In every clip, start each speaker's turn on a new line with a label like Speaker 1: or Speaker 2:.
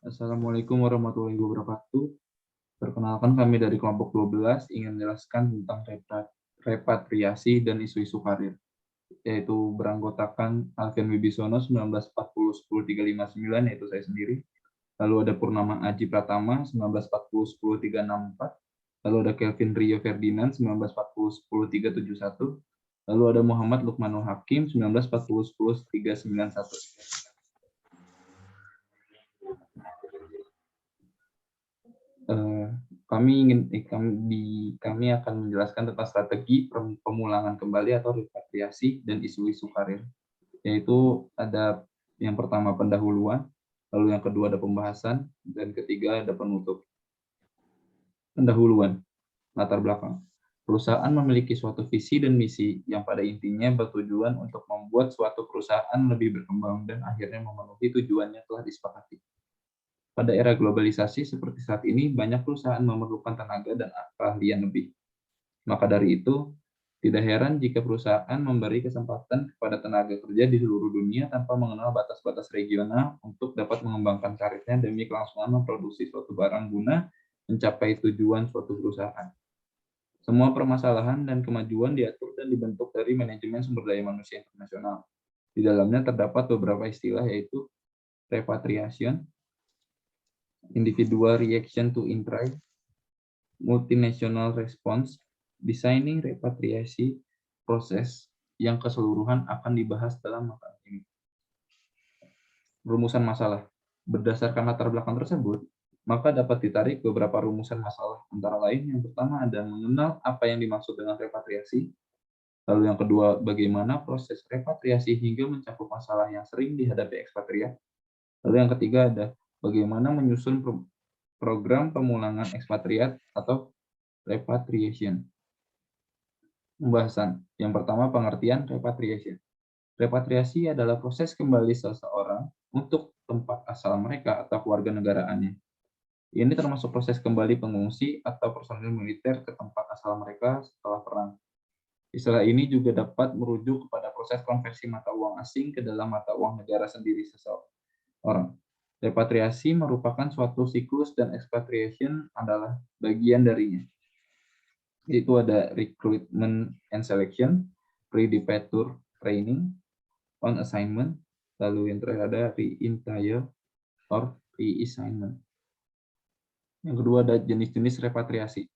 Speaker 1: Assalamualaikum warahmatullahi wabarakatuh. Perkenalkan kami dari kelompok 12 ingin menjelaskan tentang repatriasi dan isu-isu karir, yaitu beranggotakan Alfian Wibisono 1940-10-359, yaitu saya sendiri. Lalu ada Purnama Aji Pratama 1940-10-364. Lalu ada Kelvin Rio Ferdinand 1940-10-371. Lalu ada Muhammad Lukmanul Hakim 1940-10-391. Kami akan menjelaskan tentang strategi pemulangan kembali atau repatriasi dan isu-isu karir, yaitu ada yang pertama pendahuluan, lalu yang kedua ada pembahasan, dan ketiga ada penutup. Pendahuluan, latar belakang. Perusahaan memiliki suatu visi dan misi yang pada intinya bertujuan untuk membuat suatu perusahaan lebih berkembang dan akhirnya memenuhi tujuannya telah disepakati. Pada era globalisasi seperti saat ini, banyak perusahaan memerlukan tenaga dan keahlian lebih. Maka dari itu, tidak heran jika perusahaan memberi kesempatan kepada tenaga kerja di seluruh dunia tanpa mengenal batas-batas regional untuk dapat mengembangkan karirnya demi kelangsungan memproduksi suatu barang guna mencapai tujuan suatu perusahaan. Semua permasalahan dan kemajuan diatur dan dibentuk dari manajemen sumber daya manusia internasional. Di dalamnya terdapat beberapa istilah, yaitu repatriation, individual reaction to entry, multinational response, designing repatriasi proses yang keseluruhan akan dibahas dalam materi ini. Rumusan masalah. Berdasarkan latar belakang tersebut, maka dapat ditarik beberapa rumusan masalah. Antara lain, yang pertama ada mengenal apa yang dimaksud dengan repatriasi. Lalu yang kedua, bagaimana proses repatriasi hingga mencakup masalah yang sering dihadapi ekspatriat. Lalu yang ketiga ada bagaimana menyusun program pemulangan ekspatriat atau repatriation. Pembahasan. Yang pertama, pengertian repatriation. Repatriasi adalah proses kembali seseorang untuk tempat asal mereka atau keluarga negaraannya. Ini termasuk proses kembali pengungsi atau personil militer ke tempat asal mereka setelah perang. Istilah ini juga dapat merujuk kepada proses konversi mata uang asing ke dalam mata uang negara sendiri seseorang. Repatriasi merupakan suatu siklus dan expatriation adalah bagian darinya. Yaitu ada recruitment and selection, pre-departure training, on assignment, lalu yang terakhir ada re-entire or re-assignment. Yang kedua ada jenis-jenis repatriasi.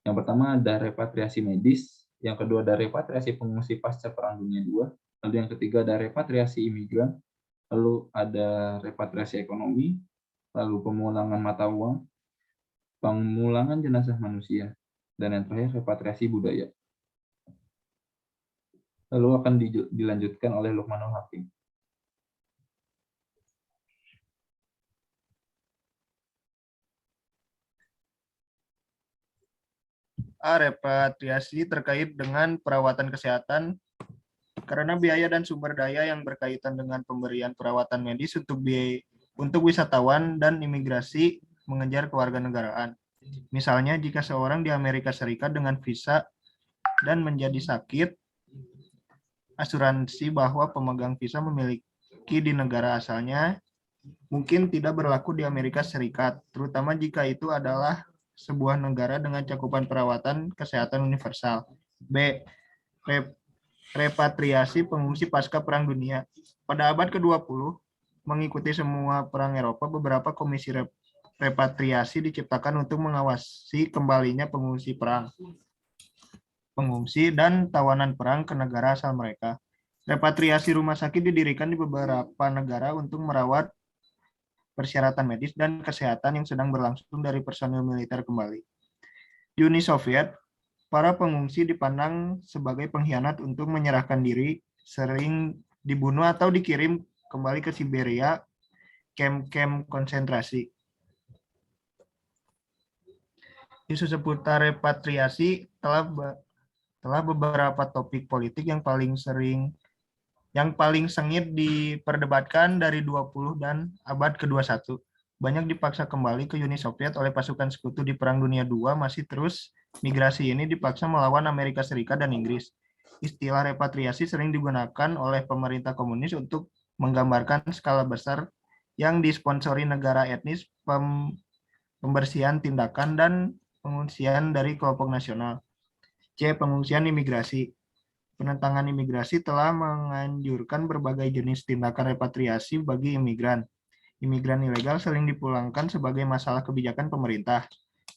Speaker 1: Yang pertama ada repatriasi medis, yang kedua ada repatriasi pengungsi pasca Perang Dunia II, lalu yang ketiga ada repatriasi imigran, lalu ada repatriasi ekonomi, lalu pemulangan mata uang, pemulangan jenazah manusia, dan yang terakhir repatriasi budaya. Lalu akan dilanjutkan oleh Lukmanul Hakim.
Speaker 2: Repatriasi terkait dengan perawatan kesehatan karena biaya dan sumber daya yang berkaitan dengan pemberian perawatan medis untuk wisatawan dan imigrasi mengejar kewarganegaraan. Misalnya jika seorang di Amerika Serikat dengan visa dan menjadi sakit, asuransi bahwa pemegang visa memiliki di negara asalnya mungkin tidak berlaku di Amerika Serikat, terutama jika itu adalah sebuah negara dengan cakupan perawatan kesehatan universal. B. Repatriasi pengungsi pasca Perang Dunia. Pada abad ke-20, mengikuti semua perang Eropa, beberapa komisi repatriasi diciptakan untuk mengawasi kembalinya pengungsi perang, pengungsi dan tawanan perang ke negara asal mereka. Repatriasi rumah sakit didirikan di beberapa negara untuk merawat persyaratan medis dan kesehatan yang sedang berlangsung dari personil militer kembali. Di Uni Soviet, para pengungsi dipandang sebagai pengkhianat untuk menyerahkan diri, sering dibunuh atau dikirim kembali ke Siberia, kamp-kamp konsentrasi. Isu seputar repatriasi telah beberapa topik politik yang paling sengit diperdebatkan dari 20 dan abad ke-21. Banyak dipaksa kembali ke Uni Soviet oleh pasukan sekutu di Perang Dunia II, masih terus migrasi ini dipaksa melawan Amerika Serikat dan Inggris. Istilah repatriasi sering digunakan oleh pemerintah komunis untuk menggambarkan skala besar yang disponsori negara etnis, pembersihan tindakan, dan pengungsian dari kelompok nasional. C. Pengungsian imigrasi. Penentangan imigrasi telah menganjurkan berbagai jenis tindakan repatriasi bagi imigran. Imigran ilegal sering dipulangkan sebagai masalah kebijakan pemerintah.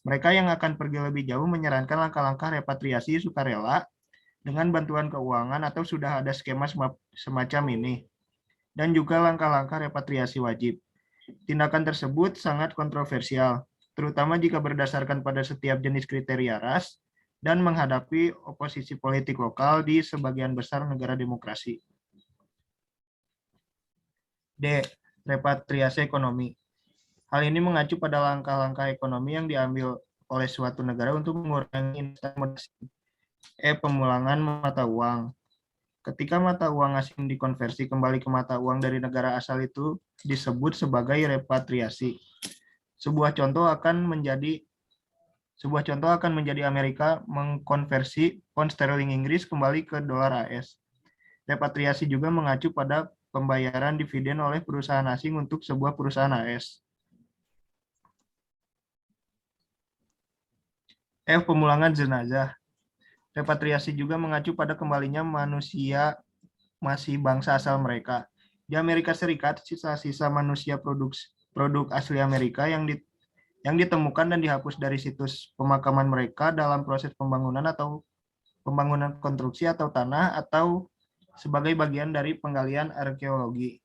Speaker 2: Mereka yang akan pergi lebih jauh menyarankan langkah-langkah repatriasi sukarela dengan bantuan keuangan atau sudah ada skema semacam ini, dan juga langkah-langkah repatriasi wajib. Tindakan tersebut sangat kontroversial, terutama jika berdasarkan pada setiap jenis kriteria ras dan menghadapi oposisi politik lokal di sebagian besar negara demokrasi. D. Repatriasi ekonomi. Hal ini mengacu pada langkah-langkah ekonomi yang diambil oleh suatu negara untuk mengurangi investasi. Pemulangan mata uang. Ketika mata uang asing dikonversi kembali ke mata uang dari negara asal itu disebut sebagai repatriasi. Sebuah contoh akan menjadi Amerika mengkonversi pound sterling Inggris kembali ke dolar AS. Repatriasi juga mengacu pada pembayaran dividen oleh perusahaan asing untuk sebuah perusahaan AS. Pemulangan jenazah. Repatriasi juga mengacu pada kembalinya manusia masih bangsa asal mereka. Di Amerika Serikat, sisa-sisa manusia produk asli Amerika yang ditemukan dan dihapus dari situs pemakaman mereka dalam proses pembangunan konstruksi atau tanah atau sebagai bagian dari penggalian arkeologi.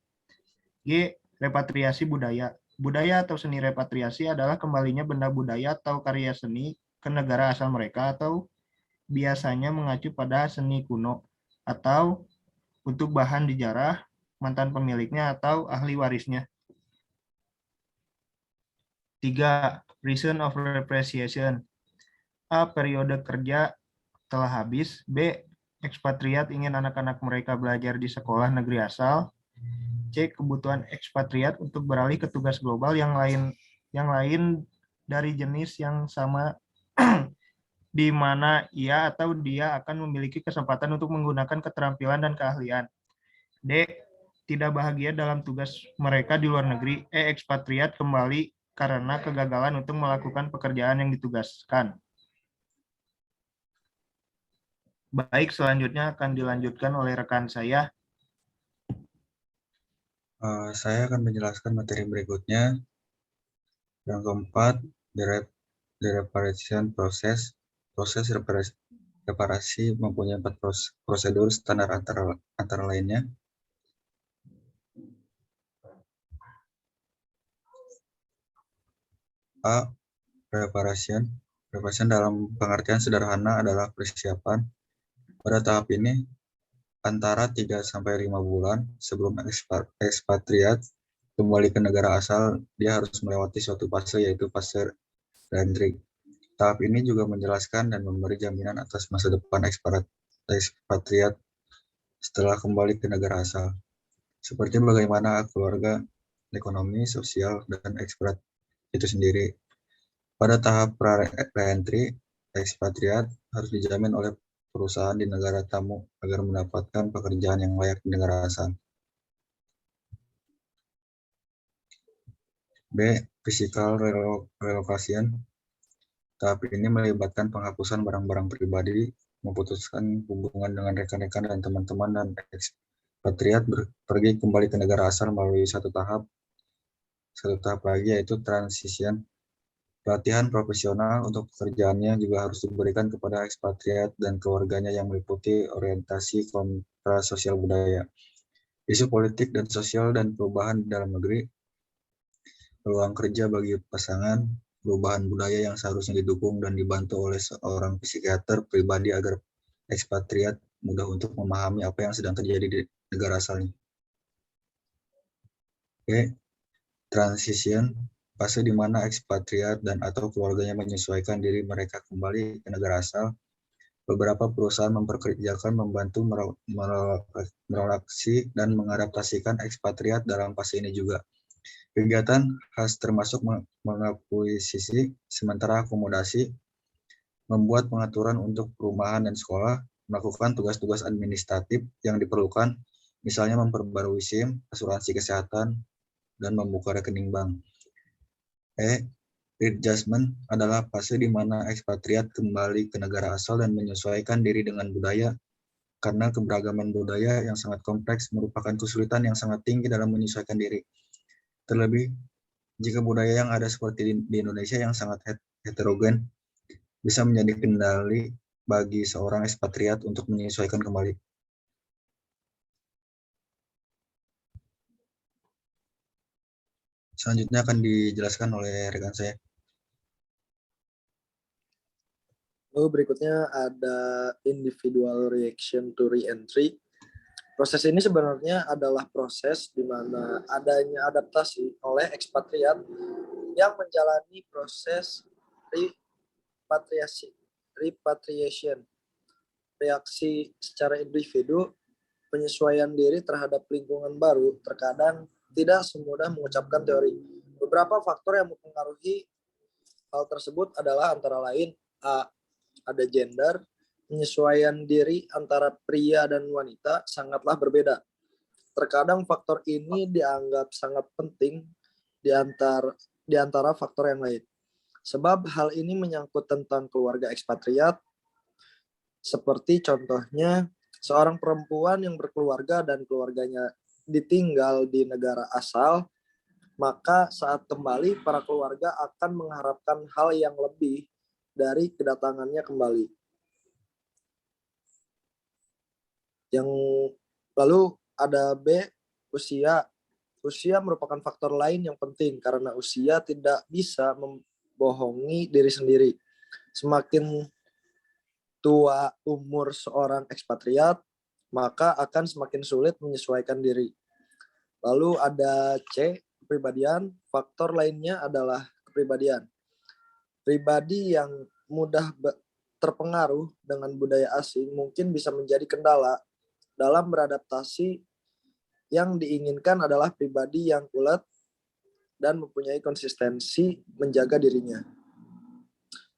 Speaker 2: G. Repatriasi budaya. Budaya atau seni repatriasi adalah kembalinya benda budaya atau karya seni ke negara asal mereka atau biasanya mengacu pada seni kuno atau untuk bahan dijarah, mantan pemiliknya atau ahli warisnya. 3. Reason of repatriation. A. Periode kerja telah habis. B. Ekspatriat ingin anak-anak mereka belajar di sekolah negeri asal. C. Kebutuhan ekspatriat untuk beralih ke tugas global yang lain dari jenis yang sama di mana ia atau dia akan memiliki kesempatan untuk menggunakan keterampilan dan keahlian. D. Tidak bahagia dalam tugas mereka di luar negeri. Ekspatriat kembali karena kegagalan untuk melakukan pekerjaan yang ditugaskan. Baik, selanjutnya akan dilanjutkan oleh rekan saya.
Speaker 3: Saya akan menjelaskan materi berikutnya. Yang keempat, the reparation process. Proses reparasi mempunyai 4 prosedur standar antara lainnya. A. Reparation. Reparation dalam pengertian sederhana adalah persiapan. Pada tahap ini, antara 3-5 bulan sebelum ekspatriat kembali ke negara asal, dia harus melewati suatu fase, yaitu fase reentry. Tahap ini juga menjelaskan dan memberi jaminan atas masa depan ekspatriat setelah kembali ke negara asal, seperti bagaimana keluarga, ekonomi, sosial, dan ekspat itu sendiri. Pada tahap reentry, ekspatriat harus dijamin oleh perusahaan di negara tamu agar mendapatkan pekerjaan yang layak di negara asal. B. Physical relocation. Tahap ini melibatkan penghapusan barang-barang pribadi, memutuskan hubungan dengan rekan-rekan dan teman-teman, dan ekspatriat pergi kembali ke negara asal melalui satu tahap lagi, yaitu transition. Pelatihan profesional untuk pekerjaannya juga harus diberikan kepada ekspatriat dan keluarganya yang meliputi orientasi kontra sosial budaya, isu politik dan sosial dan perubahan di dalam negeri, peluang kerja bagi pasangan, perubahan budaya yang seharusnya didukung dan dibantu oleh seorang psikiater pribadi agar ekspatriat mudah untuk memahami apa yang sedang terjadi di negara asalnya. Oke, transition, fase di mana ekspatriat dan atau keluarganya menyesuaikan diri mereka kembali ke negara asal. Beberapa perusahaan memperkerjakan membantu merelokasi dan mengadaptasikan ekspatriat dalam fase ini juga. Kegiatan khas termasuk mengakuisisi sementara akomodasi, membuat pengaturan untuk perumahan dan sekolah, melakukan tugas-tugas administratif yang diperlukan, misalnya memperbarui SIM, asuransi kesehatan, dan membuka rekening bank. Readjustment adalah fase di mana ekspatriat kembali ke negara asal dan menyesuaikan diri dengan budaya, karena keberagaman budaya yang sangat kompleks merupakan kesulitan yang sangat tinggi dalam menyesuaikan diri. Terlebih, jika budaya yang ada seperti di Indonesia yang sangat heterogen, bisa menjadi kendali bagi seorang ekspatriat untuk menyesuaikan kembali. Selanjutnya akan dijelaskan oleh rekan saya.
Speaker 4: Lalu berikutnya ada individual reaction to re-entry. Proses ini sebenarnya adalah proses di mana adanya adaptasi oleh ekspatriat yang menjalani proses repatriation. Reaksi secara individu, penyesuaian diri terhadap lingkungan baru terkadang tidak semudah mengucapkan teori. Beberapa faktor yang mempengaruhi hal tersebut adalah antara lain A. Ada gender, penyesuaian diri antara pria dan wanita sangatlah berbeda. Terkadang faktor ini dianggap sangat penting di antara faktor yang lain. Sebab hal ini menyangkut tentang keluarga ekspatriat, seperti contohnya seorang perempuan yang berkeluarga dan keluarganya ditinggal di negara asal, maka saat kembali para keluarga akan mengharapkan hal yang lebih dari kedatangannya kembali. Yang lalu ada B, usia. Usia merupakan faktor lain yang penting karena usia tidak bisa membohongi diri sendiri. Semakin tua umur seorang ekspatriat, maka akan semakin sulit menyesuaikan diri. Lalu ada C, kepribadian. Faktor lainnya adalah kepribadian. Pribadi yang mudah terpengaruh dengan budaya asing mungkin bisa menjadi kendala dalam beradaptasi. Yang diinginkan adalah pribadi yang ulet dan mempunyai konsistensi menjaga dirinya.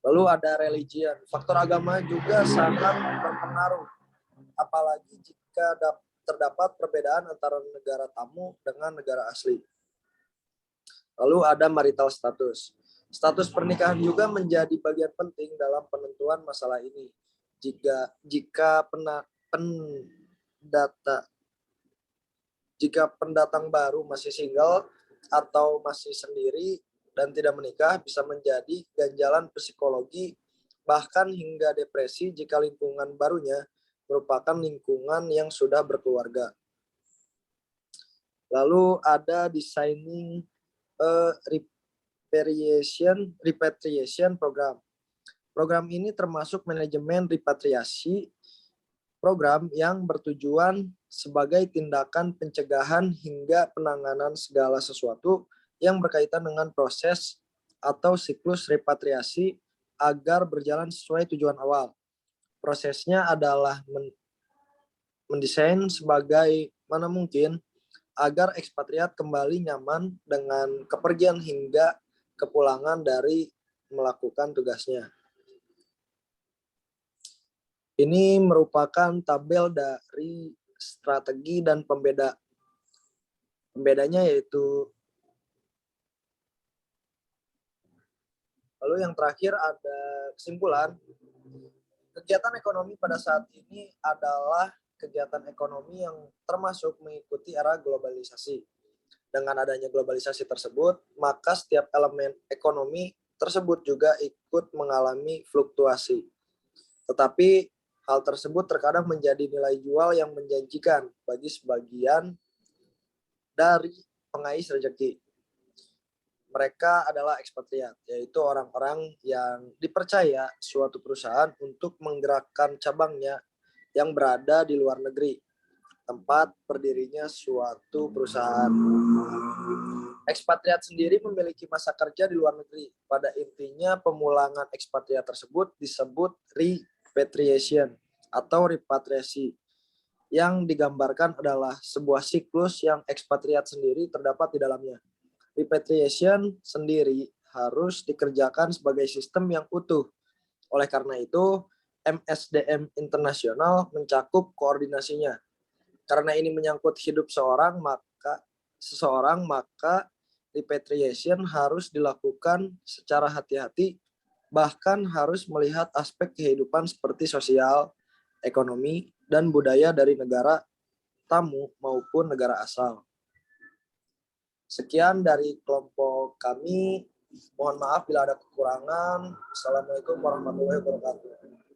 Speaker 4: Lalu ada religion. Faktor agama juga sangat berpengaruh, apalagi jika terdapat perbedaan antara negara tamu dengan negara asli. Lalu ada marital status. Status pernikahan juga menjadi bagian penting dalam penentuan masalah ini. Jika pendatang baru masih single atau masih sendiri dan tidak menikah, bisa menjadi ganjalan psikologi bahkan hingga depresi jika lingkungan barunya merupakan lingkungan yang sudah berkeluarga. Lalu ada designing repatriation program. Program ini termasuk manajemen repatriasi, program yang bertujuan sebagai tindakan pencegahan hingga penanganan segala sesuatu yang berkaitan dengan proses atau siklus repatriasi agar berjalan sesuai tujuan awal. Prosesnya adalah mendesain sebagai mana mungkin agar ekspatriat kembali nyaman dengan kepergian hingga kepulangan dari melakukan tugasnya. Ini merupakan tabel dari strategi dan pembedanya yaitu. Lalu yang terakhir ada kesimpulan. Kegiatan ekonomi pada saat ini adalah kegiatan ekonomi yang termasuk mengikuti era globalisasi. Dengan adanya globalisasi tersebut, maka setiap elemen ekonomi tersebut juga ikut mengalami fluktuasi. Tetapi hal tersebut terkadang menjadi nilai jual yang menjanjikan bagi sebagian dari pengais rezeki. Mereka adalah ekspatriat, yaitu orang-orang yang dipercaya suatu perusahaan untuk menggerakkan cabangnya yang berada di luar negeri, tempat berdirinya suatu perusahaan. Ekspatriat sendiri memiliki masa kerja di luar negeri. Pada intinya, pemulangan ekspatriat tersebut disebut repatriation atau repatriasi. Yang digambarkan adalah sebuah siklus yang ekspatriat sendiri terdapat di dalamnya. Repatriation sendiri harus dikerjakan sebagai sistem yang utuh. Oleh karena itu, MSDM internasional mencakup koordinasinya. Karena ini menyangkut hidup seorang, maka seseorang, maka repatriation harus dilakukan secara hati-hati, bahkan harus melihat aspek kehidupan seperti sosial, ekonomi, dan budaya dari negara tamu maupun negara asal. Sekian dari kelompok kami. Mohon maaf bila ada kekurangan. Assalamualaikum warahmatullahi wabarakatuh.